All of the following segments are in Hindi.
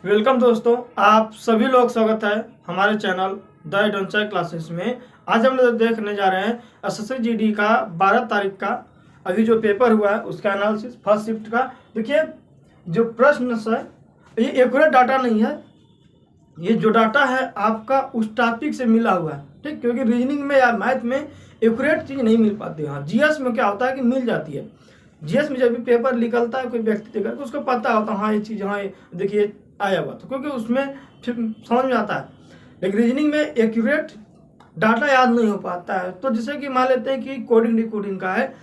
वेलकम दोस्तों, आप सभी लोग स्वागत है हमारे चैनल द एडवेंचर क्लासेस में। आज हम लोग देखने जा रहे हैं एसएससी जीडी का 12 तारीख का अभी जो पेपर हुआ है उसका एनालिसिस फर्स्ट शिफ्ट का। देखिए जो प्रश्न है ये एक्यूरेट डाटा नहीं है, ये जो डाटा है आपका उस टॉपिक से मिला हुआ है, ठीक। क्योंकि रीजनिंग में या मैथ में एक्यूरेट चीज़ नहीं मिल पाती है। हाँ, जीएस में क्या होता है कि मिल जाती है। जीएस में जब भी पेपर निकलता है कोई व्यक्ति देकर तो उसको पता होता है हाँ ये चीज़, हाँ देखिए आया हुआ, तो क्योंकि उसमें फिर समझ में आता है। लेकिन रीजनिंग में एक्यूरेट डाटा याद नहीं हो पाता है। तो जैसे कि मान लेते हैं कि कोडिंग डिकोडिंग का है,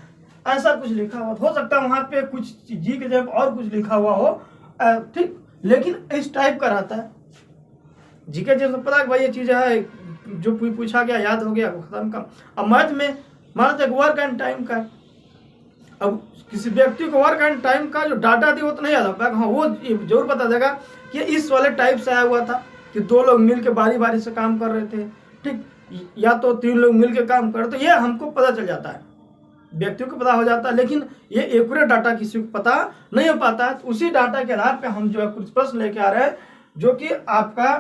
ऐसा कुछ लिखा हुआ हो सकता है वहाँ पे कुछ जी के जब और कुछ लिखा हुआ हो, ठीक, लेकिन इस टाइप का रहता है। जी के जैसे पता है भाई ये चीज़ है, जो पूछा गया याद हो गया खत्म का। अब मैथ में मान लेते वर्क एंड टाइम का, अब किसी व्यक्ति को वर्क एंड टाइम का जो डाटा थी वो तो नहीं याद हो पाएगा। हाँ, वो जरूर पता चलेगा कि इस वाले टाइप से आया हुआ था कि 2 लोग मिलकर बारी बारी से काम कर रहे थे, ठीक, या तो 3 लोग मिलकर काम कर रहे, तो ये हमको पता चल जाता है, व्यक्तियों को पता हो जाता है। लेकिन ये एक्यूरेट डाटा किसी को पता नहीं हो पाता है। तो उसी डाटा के आधार पर हम जो है कुछ प्रश्न लेके आ रहे हैं जो कि आपका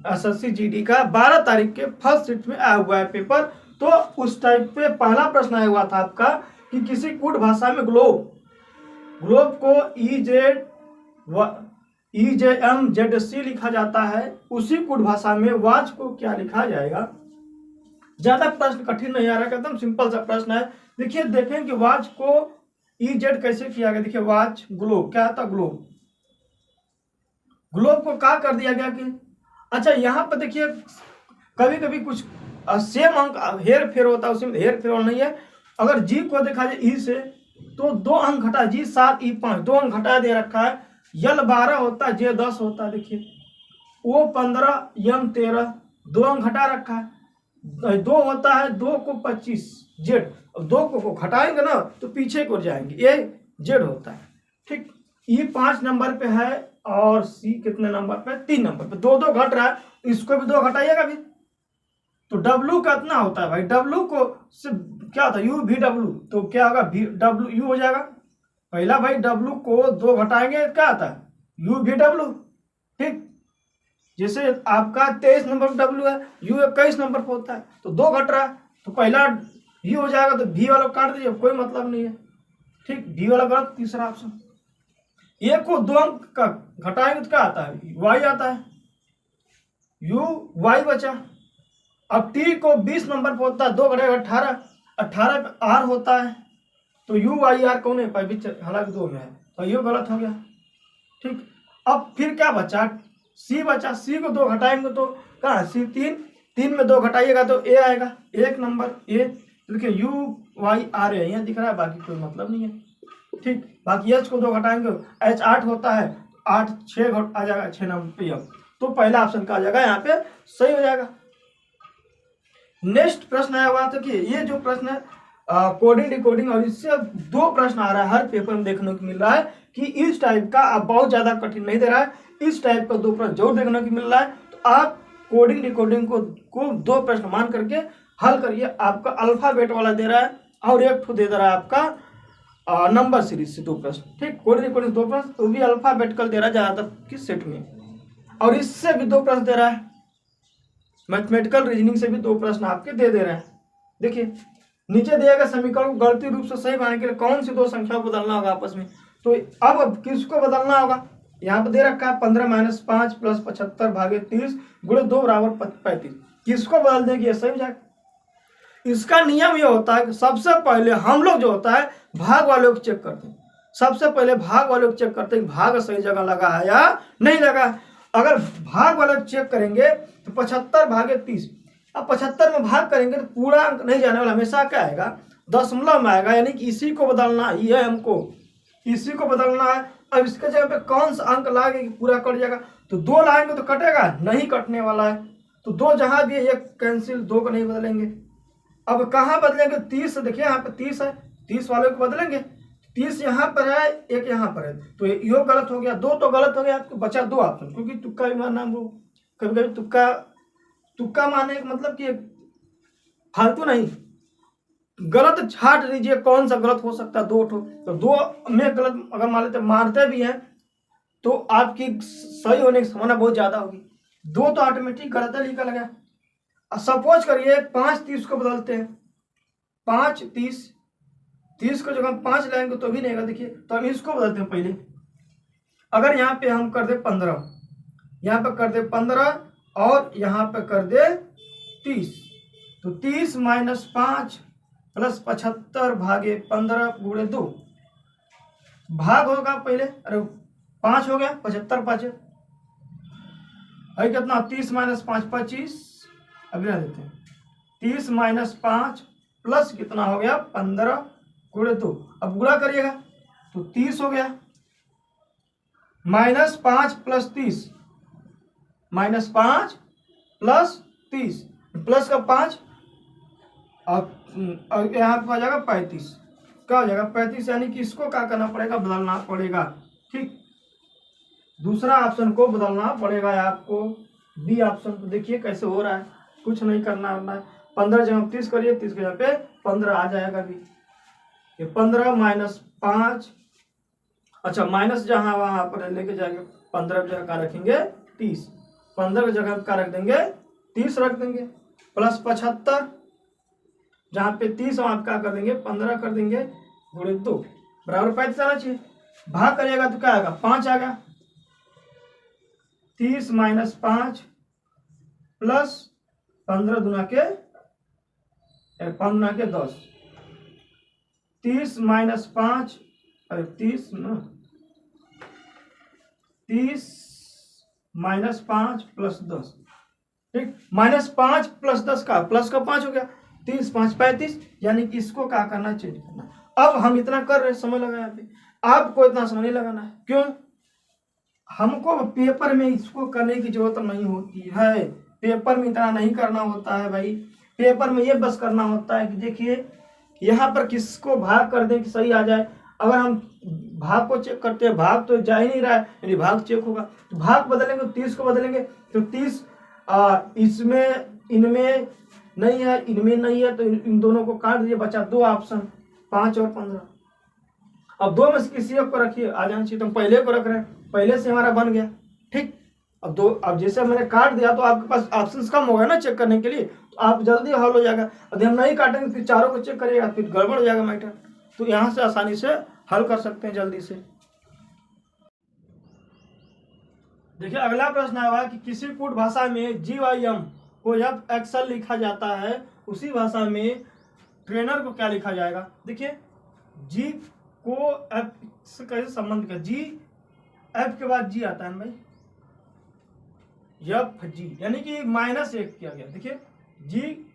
एसएससी जीडी का 12 तारीख के फर्स्ट शिफ्ट में आया हुआ है पेपर। तो उस टाइप पे पहला प्रश्न आया हुआ था आपका कि किसी कूट भाषा में ग्लोब को EJMZC लिखा जाता है, उसी कूट भाषा में वॉच को क्या लिखा जाएगा। ज्यादा प्रश्न कठिन नहीं आ रहा है, एकदम सिंपल सा प्रश्न है। देखिए देखें कि वॉच को EZ कैसे किया गया। देखिए वॉच ग्लोब क्या था, ग्लोब को क्या कर दिया गया कि अच्छा यहाँ पर देखिए कभी कभी कुछ सेम अंक हेर फेर होता है, उसमें हेर फेर नहीं है। अगर जी को देखा जाए ई से तो 2 अंक घटा, जी 7 ई 5, 2 अंक घटा दे रखा है। यल 12 होता है, जे 10 होता है। देखिए ओ 15 यम 13, 2 अंक घटा रखा है। 2 होता है, 2 को 25 जेड, 2 को घटाएंगे ना तो पीछे को जाएंगे, ये जेड होता है, ठीक। ई 5 नंबर पे है और सी कितने नंबर पे, 3 नंबर पे। 2 घट रहा है, इसको भी 2 घटाइएगा भी तो डब्लू कितना होता है भाई, डब्लू को से क्या होता है यू भी डब्लू, तो क्या होगा भी डब्लू यू हो जाएगा। पहला भाई डब्लू को 2 घटाएंगे क्या आता है यू भी डब्लू, ठीक। जैसे आपका 23 नंबर डब्लू है, यू 21 नंबर पर होता है, तो 2 घट रहा है तो पहला यू हो जाएगा, तो भी वाला काट दीजिए, कोई मतलब नहीं है, ठीक। भी वाला गलत, तीसरा ऑप्शन। एक को 2 अंक का घटाएंगे तो क्या आता है वाई आता है, यू वाई बचा। अब टी को 20 नंबर पर होता है, 2 घटेगा 18, 18 पे आर होता है, तो यू वाई आर कौन है बीच, हालांकि 2 में है, तो ये गलत हो गया, ठीक। अब फिर क्या बचा, सी बचा। सी को 2 घटाएंगे तो कहाँ सी 3 में 2 घटाइएगा तो ए आएगा, 1 नंबर ए। देखिए यू वाई आर है यहाँ दिख रहा है, बाकी कोई मतलब नहीं है, ठीक। बाकी एच को 2 घटाएंगे, एच 8 होता है, 8 6 आ जाएगा, 6 नंबर पे एम, तो पहला ऑप्शन का आ जाएगा यहाँ पे सही हो जाएगा। नेक्स्ट प्रश्न आया हुआ था कि ये जो प्रश्न है कोडिंग डिकोडिंग, और इससे 2 प्रश्न आ रहा है हर पेपर में देखने को मिल रहा है कि इस टाइप का आप बहुत ज्यादा कठिन नहीं दे रहा है, इस टाइप का 2 प्रश्न जरूर देखने को मिल रहा है। तो आप कोडिंग डिकोडिंग को 2 प्रश्न मान करके हल करिए। आपका अल्फाबेट वाला दे रहा है और एक दे रहा है आपका नंबर सीरीज से 2 प्रश्न, ठीक। कोडिंग डिकोडिंग 2 प्रश्न, वो भी अल्फाबेटिकल दे रहा है ज्यादातर किस सेट में, और इससे भी 2 प्रश्न दे रहा है। मैथमेटिकल रीजनिंग से भी 2 प्रश्न आपके दे रहे हैं। देखिए नीचे दिया गया समीकरण को गलती रूप से सही बनाने के लिए कौन सी 2 संख्या को बदलना होगा आपस में। तो अब किसको बदलना होगा, यहाँ पे दे रखा है 15 - 5 + 75 भागे 30 × 2 = 35। किसको बदल देंगे ये सही जाएगा। इसका नियम ये होता है कि सबसे पहले हम लोग जो होता है भाग वाले को चेक करते हैं, सबसे पहले भाग वाले को चेक करते हैं भाग सही जगह लगा है या नहीं लगा है। अगर भाग वाला चेक करेंगे तो 75 भागे 30, अब 75 में भाग करेंगे तो पूरा अंक नहीं जाने वाला, हमेशा क्या आएगा दशमलव में आएगा, यानी कि इसी को बदलना ही है, हमको इसी को बदलना है। अब इसके जगह पे कौन सा अंक लाएंगे कि पूरा कट जाएगा, तो 2 लाएंगे तो कटेगा नहीं, कटने वाला है, तो 2 जहां भी एक कैंसिल, 2 को नहीं बदलेंगे। अब कहाँ बदलेंगे 30 से, देखिए यहाँ पे 30 है, 30 वाले को बदलेंगे, 30 यहाँ पर है, 1 यहाँ पर है, तो ये गलत हो गया, 2 तो गलत हो गया, आपको बचा 2 ऑप्शन, क्योंकि तुक्का भी मारना, वो कभी कभी तुक्का मारने का मतलब कि फालतू नहीं, गलत छाट लीजिए कौन सा गलत हो सकता है, 2 तो 2 में गलत अगर मान लेते मारते भी हैं तो आपकी सही होने की संभावना बहुत ज़्यादा होगी। 2 तो ऑटोमेटिक गलत है निकल गया। अब सपोज करिए 5 30 को बदलते हैं, 5 30 30 को जब हम 5 लाएंगे तो भी नहीं आएगा। देखिए तो हम इसको बदलते हैं पहले। अगर यहाँ पे हम कर दे 15, यहाँ पे कर दे 15 और यहाँ पे कर दे 30, तो 30 माइनस 5 प्लस 75 भागे 15 गुणे 2, भाग होगा पहले, अरे 5 हो गया, 75 5 है कितना, 30 माइनस 5 25, अभी ना देते हैं, 30 माइनस 5 प्लस कितना हो गया 15 गुणे 2। अब गुणा करिएगा तो 30 हो गया, minus 5 plus 30, minus 5 plus 30, plus का 5 और यहाँ पे आ जाएगा 35, क्या हो जाएगा 35, यानी कि इसको क्या करना पड़ेगा, बदलना पड़ेगा। ठीक, दूसरा ऑप्शन को बदलना पड़ेगा आपको, बी ऑप्शन को। देखिए कैसे हो रहा है, कुछ नहीं करना है। 15 जगह 30 करिए, 30 के जगह पे 15 आ जाएगा भी। ये 15 माइनस 5, अच्छा माइनस जहाँ वहाँ पर लेके जाएंगे, 15 की जगह का रखेंगे 30, 15 की जगह का रख देंगे 30 रख देंगे, प्लस 75 जहाँ पे 30 वहाँ क्या कर देंगे 15 कर देंगे गुणे 2 बराबर 35 आना चाहिए। भाग करिएगा तो क्या आएगा 5 आएगा, 30 माइनस 5 प्लस 15 दुना के 10, 30 माइनस 5, अरे 30 ना, 30 माइनस 5 प्लस 10, ठीक, माइनस 5 प्लस 10 का प्लस का 5 हो गया, 30 5 35, यानी कि इसको क्या करना, चेंज करना। अब हम इतना कर रहे हैं, समय लगा यहाँ पे, आपको इतना समय नहीं लगाना है। क्यों, हमको पेपर में इसको करने की जरूरत नहीं होती है, पेपर में इतना नहीं करना होता है भाई। पेपर में ये बस करना होता है कि देखिए यहाँ पर किसको भाग कर दें कि सही आ जाए। अगर हम भाग को चेक करते हैं, भाग तो जा ही नहीं रहा है, यानी भाग चेक होगा, तो भाग बदलेंगे, 30 को बदलेंगे तो 30 इसमें इनमें नहीं है, इनमें नहीं है, तो इन दोनों को काट दिए, बचा 2 ऑप्शन, 5 और 15। अब 2 में से किसी एक को रखिए, आ जाना चाहिए, तो हम पहले को रख रहे हैं, पहले से हमारा बन गया। ठीक, अब जैसे मैंने काट दिया तो आपके पास ऑप्शंस कम होगा ना चेक करने के लिए, तो आप जल्दी हल हो जाएगा। यदि हम नहीं काटेंगे फिर चारों को चेक करिएगा, फिर गड़बड़ हो जाएगा मैटर। तो यहाँ से आसानी से हल कर सकते हैं जल्दी से। देखिए अगला प्रश्न आया कि किसी कूट भाषा में GYM को जब एक्सेल लिखा जाता है, उसी भाषा में ट्रेनर को क्या लिखा जाएगा। देखिए जी को एफ से कैसे संबंध कर, जी एफ के बाद जी आता है भाई, एफ जी, यानी कि -1 किया गया। देखिए जी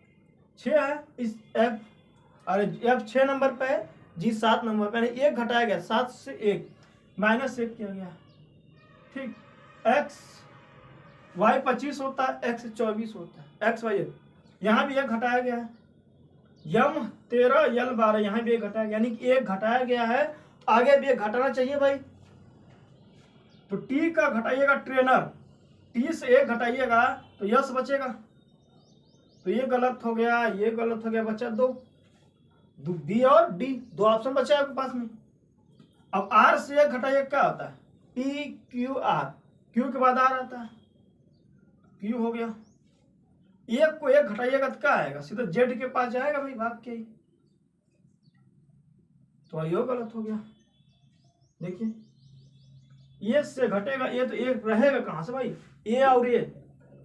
6 है, इस एफ, अरे एफ 6 नंबर पे है, जी 7 नंबर पे, यानी 1 घटाया गया, 7 से 1 -1 किया गया। ठीक, एक्स वाई 25 होता है, एक्स 24 होता है, एक्स वाई, यहाँ भी 1 घटाया गया है, यम 13 यल 12, यहाँ भी 1 घटाया गया, यानी कि 1 घटाया गया है, आगे भी 1 घटाना चाहिए भाई। तो टी का घटाइएगा ट्रेनर, टी से 1 घटाइएगा तो यस बचेगा, तो ये गलत हो गया, ये गलत हो गया, बचा 2, बी और डी, 2 ऑप्शन बचे आपके पास में। अब आर से 1 घटाइए क्या होता है, पी क्यू आर, क्यू के बाद आर आता है, क्यू हो गया। 1 को 1 घटाइएगा तो क्या आएगा, सीधा जेड के पास जाएगा भाई, भाग के ही, तो ये गलत हो गया। देखिए ये से घटेगा, ये तो 1 रहेगा कहाँ से भाई, ये और ये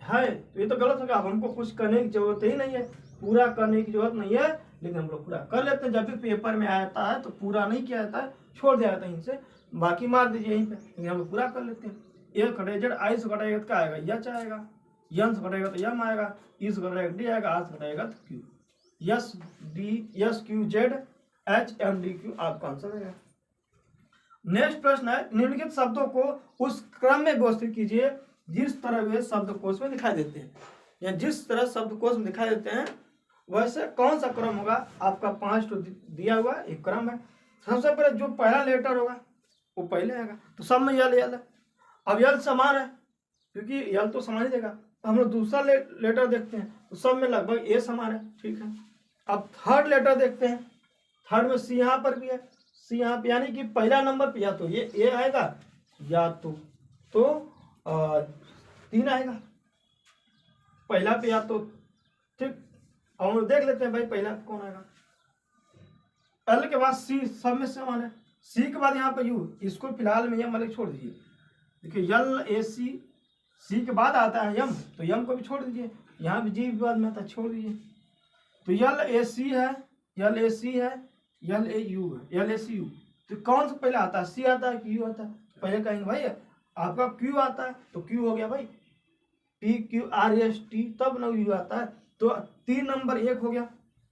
है, तो ये तो गलत हो गया। अब हमको कुछ करने की जरूरत ही नहीं है, पूरा करने की जरूरत नहीं है, लेकिन हम लोग पूरा कर लेते हैं। जब भी पेपर में आता है तो पूरा नहीं किया जाता है, छोड़ दिया जाता है यहीं से, बाकी मार दीजिए यहीं पे, लेकिन हम लोग पूरा कर लेते हैं। ये घटे जेड, आई से घटाएगा तो क्या आएगा, यच आएगा, यन से घटाएगा तो यम आएगा, ई से घटाएगा डी आएगा, आर से घटाएगा तो Q, S D, S Q Z, H M D Q आपका आंसर है। नेक्स्ट प्रश्न है, निम्नलिखित शब्दों को उस क्रम में व्यवस्थित कीजिए जिस तरह वे शब्दकोश में दिखाई देते हैं, या जिस तरह शब्दकोश में दिखाई देते हैं वैसे कौन सा क्रम होगा। आपका 5 तो दिया हुआ एक क्रम है। सबसे पहले जो पहला लेटर होगा वो पहले आएगा, तो सब में यल यल है। अब यल समान है क्योंकि यल तो समान ही देगा। हम लोग दूसरा लेटर देखते हैं तो सब में लगभग ए समान है, ठीक है। अब थर्ड लेटर देखते हैं, थर्ड में सी यहाँ पर भी है, सी यहाँ पे, यानी कि पहला नंबर पे या तो ये ए आएगा या तो तो 3 आएगा पहला पे, या तो ठीक। और देख लेते हैं भाई पहला पे कौन आएगा। एल के बाद सी सब में समान है, सी के बाद यहाँ पे यू, इसको फिलहाल में यम अलग छोड़ दीजिए। देखिए यल ए सी के बाद आता है यम, तो यम को भी छोड़ दीजिए। यहाँ भी जी के बाद में आता है, छोड़ दीजिए। तो यल ए सी है, यल ए सी है, यल ए यू है, यल ए सी यू। तो कौन सा पहले आता है, सी आता है कि यू आता है? पहले कहेंगे भाई आपका क्यू आता है, तो क्यू हो गया भाई, P Q R S T, तब ना यू आता है। तो 3 नंबर 1 हो गया।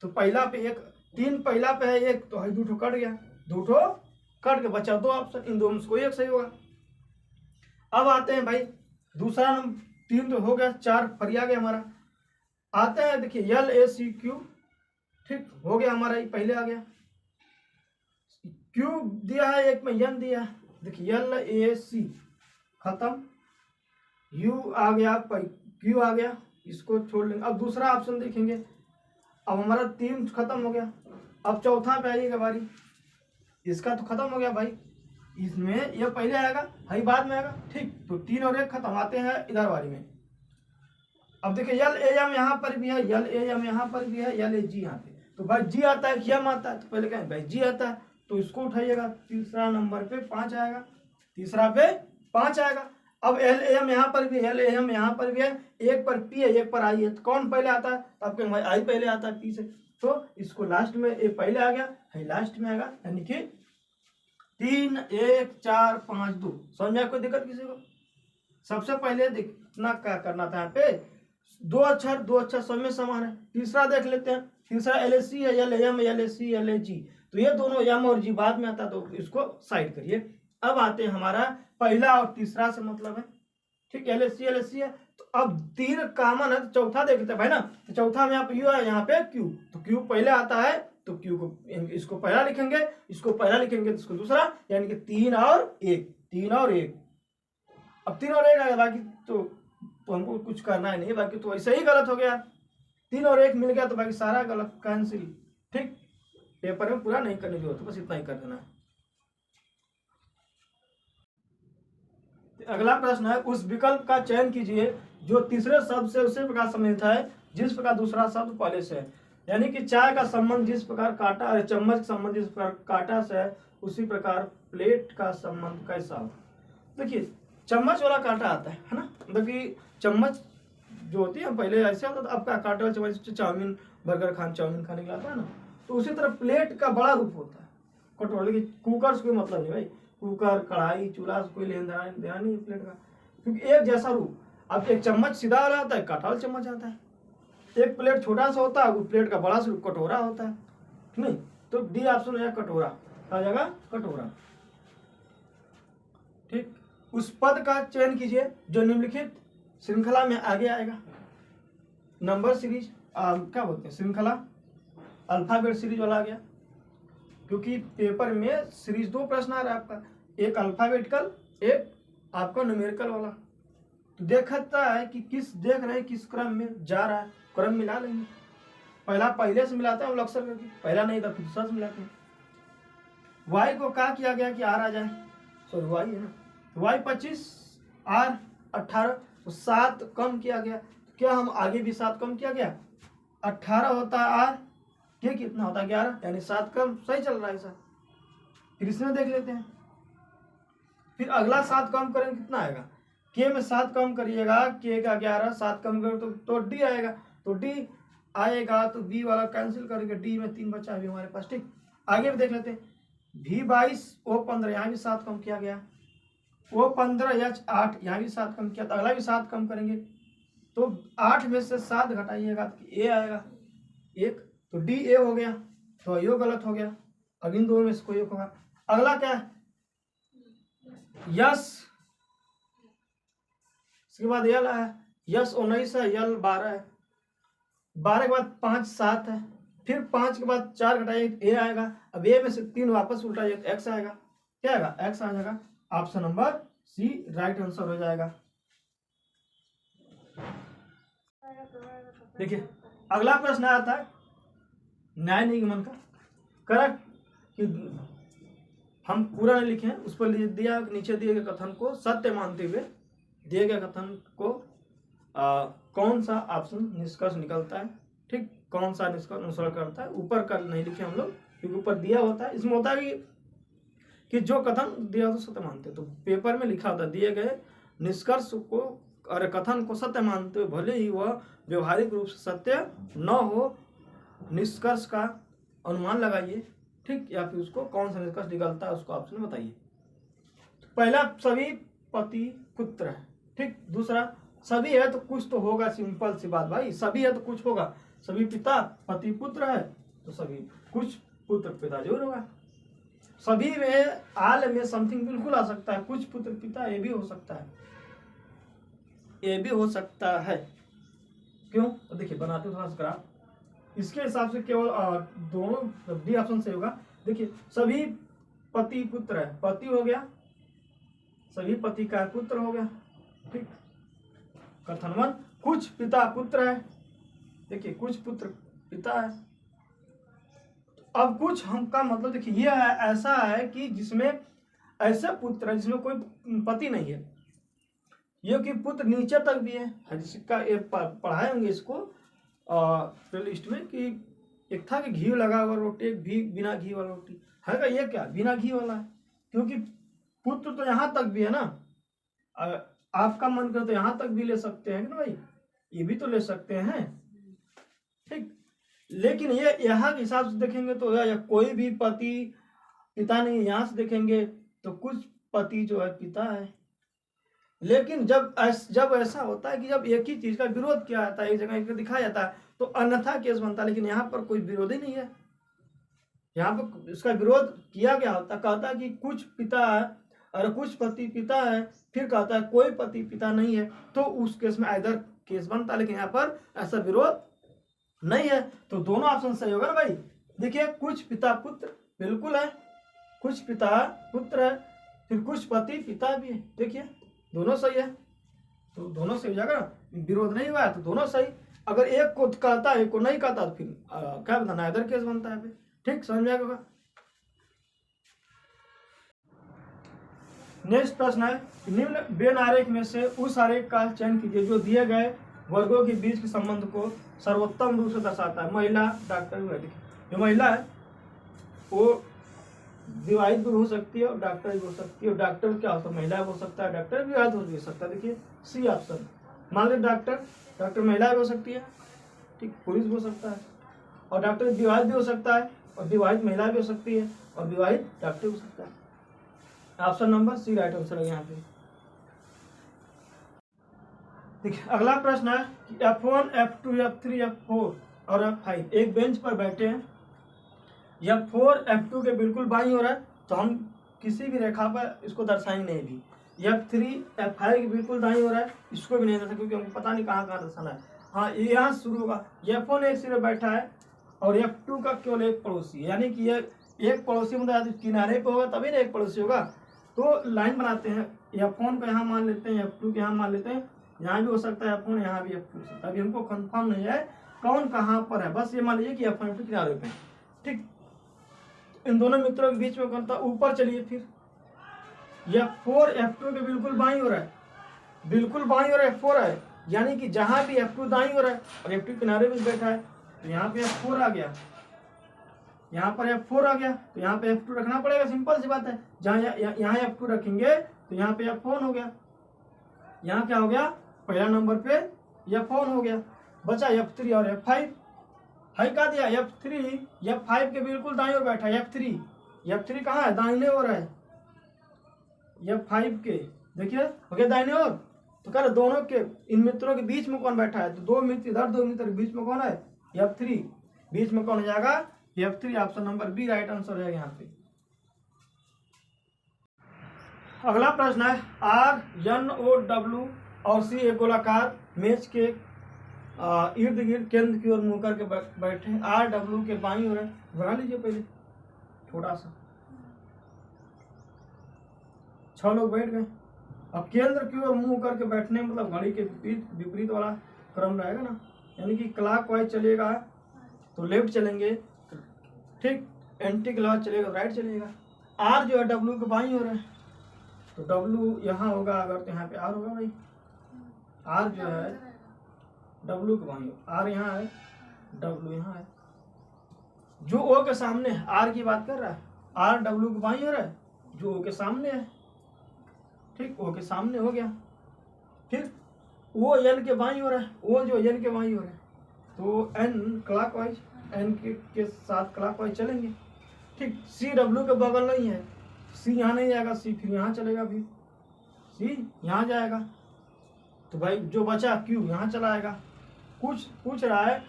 तो पहला पे 1, 3 पहला पे है 1, तो है 2 ठो कट गया, 2 ठो कट के बचा 2 ऑप्शन, इन दोनों में से कोई एक सही होगा। अब आते हैं भाई दूसरा नंबर, 3 तो हो गया, 4 फरिया गया हमारा। आते हैं देखिए यल ए सी क्यू, ठीक हो गया हमारा, ये पहले आ गया। क्यू दिया है, एक में यन दिया है, देखिए यल ए सी खत्म, यू आ गया, क्यू आ गया, इसको छोड़ लेंगे। अब दूसरा ऑप्शन देखेंगे, अब हमारा 3 खत्म हो गया। अब चौथा पे आइएगा बारी, इसका तो खत्म हो गया भाई, इसमें यह पहले आएगा, हई बाद में आएगा, ठीक। तो 3 और 1 खत्म। आते हैं इधर बारी में। अब देखिए यल ए एम यहाँ पर भी है, यल ए एम यहाँ पर भी है, यल ए जी यहाँ पे। तो भाई जी आता है कि एम आता है? तो पहले कहें भाई जी आता है, तो इसको उठाइएगा, तीसरा नंबर पे 5 आएगा, तीसरा पे 5 आएगा। अब एल एम यहाँ पर भी, एल एम यहाँ पर भी है, एक पर पी है, एक पर आई है, तो कौन पहले आता है? तो आपके भाई आई पहले आता है पी से, तो इसको लास्ट में ए पहले आ गया, है लास्ट में आएगा, यानी कि 3 1 4 5 2। समझ में कोई दिक्कत किसी को? सबसे पहले देखना क्या करना था, यहाँ पे 2 अक्षर सब में समान है। तीसरा देख लेते हैं, तीसरा एल ए सी है, L M, L A C, L A G, तो ये दोनों एम और जी बाद में आता, तो इसको साइड करिए। अब आते हैं हमारा पहला और तीसरा से मतलब है, ठीक, एल ए सी है। तो अब 3 कॉमन है, तो चौथा देख लेते हैं भाई ना। तो चौथा में यहाँ पे यू है, यहाँ पे क्यू, तो क्यू पहले आता है, तो क्यू को इसको पहला लिखेंगे, इसको पहला लिखेंगे, तो इसको दूसरा, यानी कि 3 और 1, 3 और 1। अब 3 और 1 आएगा, बाकी तो हमको कुछ करना है नहीं, बाकी तो ऐसे ही गलत हो गया। 3 और 1 मिल गया, तो बाकी सारा गलत, कैंसिल, ठीक। पेपर में पूरा नहीं करने की जरूरत, बस इतना ही कर देना है। अगला प्रश्न है, उस विकल्प का चयन कीजिए जो तीसरे शब्द से उसी प्रकार संबंधित है जिस प्रकार दूसरा शब्द पहले से है। यानी कि चाय का संबंध जिस प्रकार कांटा, चम्मच का संबंध जिस प्रकार कांटा से है, उसी प्रकार प्लेट का संबंध कैसा हो। देखिए चम्मच वाला कांटा आता है ना, मतलब कि चम्मच जो होती है पहले ऐसे होता था, अब का कांटे वाला चम्मच चाउमीन बर्गर चाउमीन खाने के लिए आता है ना, तो उसी तरह प्लेट का बड़ा रूप होता है, कटोरे की। कुकर से कोई मतलब नहीं भाई, कुकर कढ़ाई चूल्हा से कोई लेन देना नहीं प्लेट का, क्योंकि एक जैसा रूप। अब एक चम्मच सीधा वाला आता है, कांटा वाला चम्मच आता है, एक प्लेट छोटा सा होता है, वो प्लेट का बड़ा सा कटोरा होता है, नहीं। तो डी ऑप्शन है कटोरा, आ जाएगा कटोरा, ठीक। उस पद का चयन कीजिए जो निम्नलिखित श्रृंखला में आगे आएगा। नंबर सीरीज क्या बोलते हैं, श्रृंखला अल्फाबेट सीरीज वाला आ गया, क्योंकि पेपर में सीरीज 2 प्रश्न आ रहा है आपका, एक अल्फाबेटिकल, एक आपका न्यूमेरिकल वाला। तो देखता है कि देख रहे हैं किस क्रम में जा रहा है, क्रम मिला लेंगे। पहले से मिलाते हैं हम लोग अक्सर करके, पहला नहीं था फिर दूसरा से मिलाते हैं। वाई को क्या किया गया कि आर आ जाए, सॉरी वाई है ना, वाई 25 आर 18, तो 7 कम किया गया, तो क्या हम आगे भी 7 कम किया गया, 18 होता है आर, के कितना होता है 11, यानी 7 कम, सही चल रहा है सर। फिर इसमें देख लेते हैं, फिर अगला 7 कम करेंगे कितना आएगा, के में 7 कम करिएगा, के का 11, 7 कम करो तो डी आएगा, तो डी आएगा, तो बी वाला कैंसिल करके डी में 3 बचा अभी हमारे पास, ठीक। आगे भी देख लेते हैं, भी 22 ओ 15, यहाँ भी 7 कम किया गया, ओ 15 एच 8, यहाँ भी 7 कम किया, तो अगला भी 7 कम करेंगे, तो 8 में से 7 घटाइएगा तो ए आएगा 1, तो डी ए हो गया, तो यो गलत हो गया। अब इन दोनों में से कोई एक होगा। अगला क्या है, यस, इसके बाद यल है, यस 19 है, यल 12 है, 12 के बाद 5 7 है, फिर 5 के बाद 4 घटाइए ए आएगा। अब ए में से 3 वापस उल्टाइए तो एक्स आएगा, क्या आएगा, एक्स आ जाएगा। Option number C right answer हो जाएगा। देखिए अगला प्रश्न आया था न्याय निगमन का, करेक्ट कि हम पूरा नहीं लिखे हैं, उस पर दिया नीचे दिए गए कथन को सत्य मानते हुए दिए गए कथन को कौन सा ऑप्शन निष्कर्ष निकलता है, ठीक, कौन सा निष्कर्ष अनुसरण करता है, ऊपर कर नहीं लिखे हम लोग क्योंकि ऊपर दिया होता है। इसमें होता है कि जो कथन दिया हो तो सत्य मानते हैं, तो पेपर में लिखा होता है दिए गए निष्कर्ष को और कथन को सत्य मानते हुए भले ही वह व्यवहारिक रूप से सत्य न हो, निष्कर्ष का अनुमान लगाइए, ठीक, या फिर उसको कौन सा निष्कर्ष निकलता है उसको ऑप्शन बताइए। पहला सभी पति पुत्र है, ठीक, दूसरा सभी है तो कुछ तो होगा, सिंपल सी बात भाई, सभी है तो कुछ होगा, सभी पिता पति पुत्र है तो सभी कुछ पुत्र पिता जरूर होगा। सभी में आल में समथिंग बिल्कुल आ सकता है, कुछ पुत्र पिता ये भी हो सकता है, ये भी हो सकता है। क्यों? तो देखिए बनाते थोड़ा सा ग्राफ, इसके हिसाब से केवल दोनों डी ऑप्शन से होगा। देखिए सभी पति पुत्र है, पति हो गया, सभी पति का पुत्र हो गया, ठीक। कथन 1 कुछ पिता पुत्र है, देखिए कुछ पुत्र पिता है। अब कुछ हम का मतलब देखिए ये ऐसा है कि जिसमें ऐसे पुत्र है जिसमें कोई पति नहीं है, ये कि पुत्र नीचे तक भी है, जिसका ये पढ़ाए होंगे इसको प्लेलिस्ट में कि एक था कि घी लगा हुआ रोटी, एक भी बिना घी वाला रोटी है का, ये क्या बिना घी वाला है, क्योंकि पुत्र तो यहाँ तक भी है ना, आपका मन करे तो यहाँ तक भी ले सकते हैं ना भाई, ये भी तो ले सकते हैं, ठीक। लेकिन ये यहाँ के हिसाब से देखेंगे तो या कोई भी पति पिता नहीं, यहाँ से देखेंगे तो कुछ पति जो है पिता है। लेकिन जब ऐसा होता है कि जब एक ही चीज का विरोध किया जाता है, एक जगह एक दिखाया जाता है तो अन्यथा केस बनता है, लेकिन यहाँ पर कोई विरोध ही नहीं है, यहाँ पर इसका विरोध किया गया होता, कहता है कि कुछ पिता है और कुछ पति पिता है, फिर कहता है कोई पति पिता नहीं है, तो उस केस में इधर केस बनता है, लेकिन यहाँ पर ऐसा विरोध नहीं है, तो दोनों ऑप्शन सही होगा ना भाई। देखिए कुछ पिता पुत्र बिल्कुल है, कुछ पिता पुत्र है, फिर कुछ पति पिता भी है, देखिए दोनों सही है, तो दोनों सही हो जाएगा ना, विरोध नहीं हुआ है तो दोनों सही। अगर एक को कहता है एक को नहीं कहता तो फिर क्या बताना, इधर केस बनता है फिर, ठीक, समझ में आएगा। नेक्स्ट प्रश्न है निम्न बेन आरेख में से उस आरेख का चयन कीजिए जो दिए गए वर्गों के बीच के संबंध को सर्वोत्तम रूप से दर्शाता है। महिला डॉक्टर वैदिक, जो महिला है वो विवाहित भी हो सकती है और डॉक्टर भी हो सकती है, और डॉक्टर क्या होता है, महिला हो सकता है, डॉक्टर भी विवाहित हो सकता है। देखिए सी ऑप्शन, मान लीजिए डॉक्टर महिला भी हो सकती है, ठीक, पुरुष भी हो सकता है, और डॉक्टर विवाहित भी हो सकता है, और विवाहित महिला भी हो सकती है, और विवाहित डॉक्टर हो सकता है। Option number C right answer है यहाँ पे। देखिए अगला प्रश्न है कि F1, F2, F3, F4 और F5 एक बेंच पर बैठे हैं, F4 F2 के बिल्कुल बाईं ओर है, तो हम किसी भी रेखा पर इसको दर्शाएंगे नहीं भी। F3 F5 के बिल्कुल दाईं ओर है, इसको भी नहीं दर्शा क्योंकि हमको पता नहीं कहाँ कहाँ दर्शाना है। हाँ ये यहाँ शुरू होगा, F1 एक सिरे बैठा है और F2 का केवल एक पड़ोसी, यानी कि ये एक पड़ोसी मतलब किनारे पे होगा तभी ना एक पड़ोसी होगा, तो लाइन बनाते हैं, F1 को यहाँ मान लेते हैं, F2 को यहाँ मान लेते हैं, यहाँ भी हो सकता है F1, यहाँ भी F2 हो सकता है। अभी हमको कंफर्म नहीं है कौन कहाँ पर है, बस ये मान लीजिए कि F1 F2 किनारे पे, ठीक। इन दोनों मित्रों के बीच में कौन था, ऊपर चलिए फिर F4 F2 के बिल्कुल बाईं ओर है, बिल्कुल बाईं ओर F4 है, यानी कि जहाँ भी F2 दाईं ओर है और F2 किनारे में बैठा है, तो यहाँ पे F4 आ गया, यहाँ पर F4 आ गया, तो यहाँ पे F2 रखना पड़ेगा, सिंपल सी बात है। जहाँ यहाँ F2 रखेंगे तो यहाँ पे F1 हो गया, यहाँ क्या हो गया, पहला नंबर पे F1 हो गया, बचा F3 और F5 है, क्या दिया F3 F5 के बिल्कुल दाईं ओर बैठा है, F3 कहाँ है, दाहिने ओर है, F5 के देखिए हो गया दाहिने ओर, तो कह रहे दोनों के इन मित्रों के बीच में कौन बैठा है, तो दो मित्र इधर दो मित्र के बीच में कौन है, F3, बीच में कौन हो जाएगा F3, option number B right answer है यहाँ पे। अगला प्रश्न है RNOW और C एक गोलाकार मेज के इर्द गिर्द केंद्र की ओर मुंह करके बैठे, RW के बाईं ओर है, बना लीजिए पहले थोड़ा सा, 6 लोग बैठ गए। अब केंद्र की ओर मुंह करके बैठने मतलब घड़ी के विपरीत वाला क्रम रहेगा ना, यानी कि क्लॉकवाइज चलेगा तो लेफ्ट चलेंगे, ठीक, एंटी क्लॉक चलेगा राइट चलेगा। आर जो है डब्ल्यू के बाईं ओर है, तो डब्ल्यू यहाँ होगा अगर, तो यहाँ पे आर होगा भाई। आर जो है डब्ल्यू के बाईं ओर, आर यहाँ है, डब्ल्यू यहाँ है। जो ओ के सामने है, आर की बात कर रहा है, आर डब्ल्यू के बाईं ओर है, जो ओ के सामने है। ठीक, ओ के सामने हो गया। फिर वो एन के बाईं ओर है, वो जो एन के बाईं ओर है, तो एन क्लॉकवाइज, एन के साथ क्लॉकवाइज चलेंगे। ठीक, सी डब्ल्यू के बगल नहीं है, सी यहाँ नहीं जाएगा, सी फिर यहाँ चलेगा, फिर सी यहाँ जाएगा, तो भाई जो बचा क्यू यहाँ चला आएगा। कुछ पूछ रहा है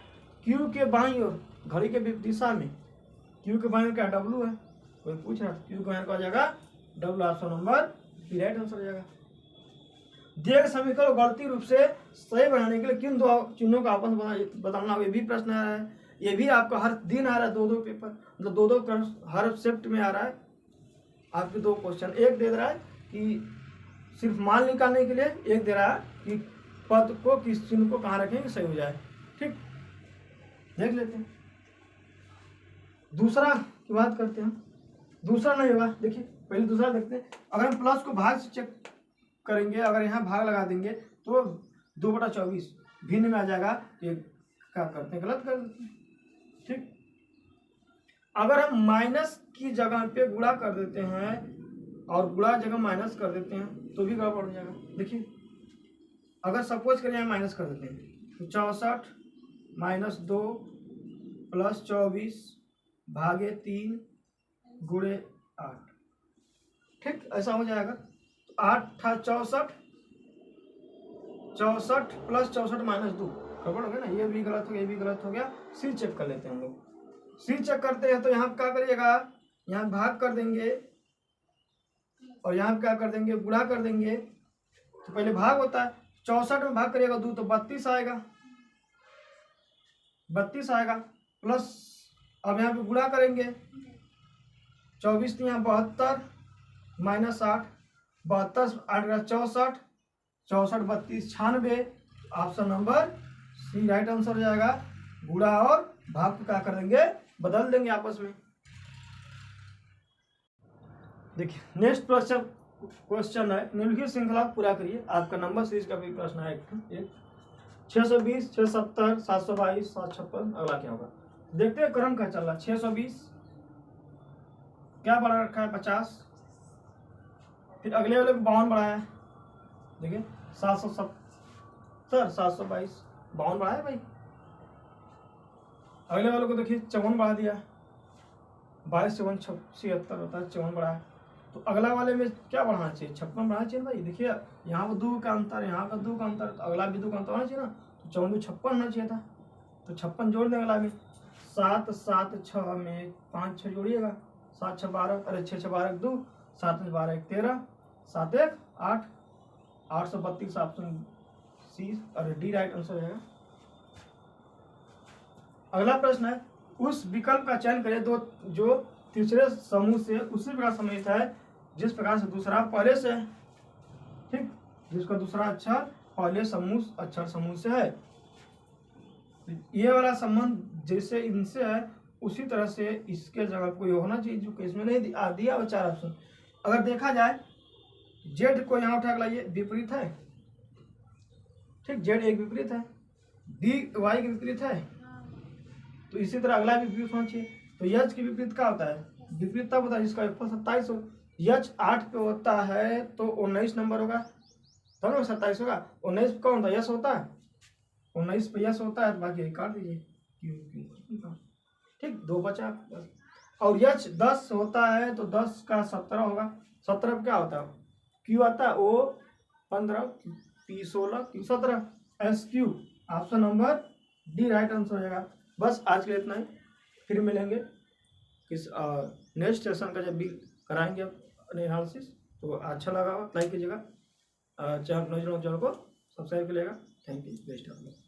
क्यू के बाईं ओर, घड़ी के दिशा में क्यू के बाईं ओर क्या डब्ल्यू है, कोई पूछ रहा है, क्यू के बाईं ओर आ जाएगा W, option number B right answer हो जाएगा। दिए गए समीकरण को गणितीय रूप से सही बनाने के लिए किन दो चिन्हों का आपस में बदलना, ये भी प्रश्न आ रहा है। ये भी आपका हर दिन आ रहा है, दो पेपर, मतलब दो प्रश्न हर शिफ्ट में आ रहा है। आपके दो क्वेश्चन, एक दे रहा है कि सिर्फ मान निकालने के लिए, एक दे रहा है कि पद को किस चिन्ह को कहाँ रखेंगे सही हो जाए। ठीक, देख लेते हैं। दूसरा की बात करते हैं। दूसरा नहीं होगा, देखिए पहले दूसरा देखते हैं। अगर हम प्लस को भाग से चेक करेंगे, अगर यहाँ भाग लगा देंगे तो 2/24 भिन्न में आ जाएगा, ये क्या करते हैं, गलत कर देते हैं। ठीक, अगर हम माइनस की जगह पे गुणा कर देते हैं और गुणा जगह माइनस कर देते हैं तो भी गड़बड़ हो जाएगा। देखिए अगर सपोज करें यहाँ माइनस कर देते हैं तो 64 - 2 + 24 भागे 3 गुणे 8। ठीक, ऐसा हो जाएगा। 8 था 64, 64 + 64 - 2 गड़बड़ हो गया ना, ये भी गलत हो गया, ये भी गलत हो गया। सी चेक कर लेते हैं हम लोग। सी चेक करते हैं तो यहाँ क्या करिएगा, यहाँ भाग कर देंगे और यहाँ क्या कर देंगे, गुणा कर देंगे। तो पहले भाग होता है, 64 में भाग करिएगा 2 तो 32 आएगा, 32 आएगा, प्लस अब यहाँ पे गुणा करेंगे 24 तो यहाँ 72 - 8, 72 8 का 64, 64 32 96, option number C right answer हो जाएगा। गुणा और भाग को क्या कर देंगे, बदल देंगे आपस में। देखिए नेक्स्ट क्वेश्चन है, निम्नलिखित श्रृंखला पूरा करिए। आपका नंबर सीरीज का भी प्रश्न है, एक 620 670 722 756। अगला क्या होगा देखते हैं, क्रम क्या चल रहा है। 620 क्या बढ़ा रखा है 50, फिर अगले वाले को 52 बढ़ाया है, देखिए 770 722 52 बढ़ाया है भाई। अगले वाले को देखिए 54 बढ़ा दिया, 22 54 76 होता है, 54 बढ़ा है। तो अगला वाले में क्या बढ़ाना चाहिए, 56 बढ़ाना चाहिए भाई। देखिए यहाँ पर 2 का अंतर, यहाँ का 2 का अंतर, तो अगला भी 2 का अंतर होना चाहिए ना, तो 54 में 56 होना चाहिए था, तो 56 जोड़ दें अगला में। 7 7 6 में 5 6 जोड़िएगा, 7 6 12, अरे 6 6 12 2, 7 12 1 13, 7 1 8, 832 ऑप्शन सी और डी राइट आंसर हो जाएगा। अगला प्रश्न है, उस विकल्प का चयन करें दो जो तीसरे समूह से उसी प्रकार सम्मिलित है जिस प्रकार से दूसरा पहले से है। ठीक, जिसका दूसरा अक्षर पहले अक्षर समूह से है। ये वाला संबंध जैसे इनसे है उसी तरह से इसके जगह कोई होना चाहिए, जो कि इसमें नहीं दिया हुआ 4 ऑप्शन। अगर देखा जाए जेड को यहाँ उठा के लाइए, विपरीत है। ठीक, जेड एक विपरीत है, बी वाई के विपरीत है, तो इसी तरह अगला भी विपरीत होना चाहिए। तो यच की विपरीत क्या होता है, विपरीत तब होता है जिसका F 27 हो। यच 8 पे होता है तो 19 नंबर होगा, तब ना 27 होगा। 19 कौन होता है, यस होता है, 19 पे यस होता है, तो बाकी काट दीजिए क्यू। ठीक, 2 बचा बस। और यच 10 होता है तो 10 का 17 होगा, 17 पे क्या होता है, क्यू आता है, ओ 15 P 16 Q 17, S Q option number D right answer हो जाएगा। बस आज के लिए इतना ही, फिर मिलेंगे इस नेक्स्ट सेशन का जब भी कराएंगे एनालिसिस। तो अच्छा लगा हो लाइक कीजिएगा, चैनल को सब्सक्राइब कीजिएगा। Thank you, best of luck.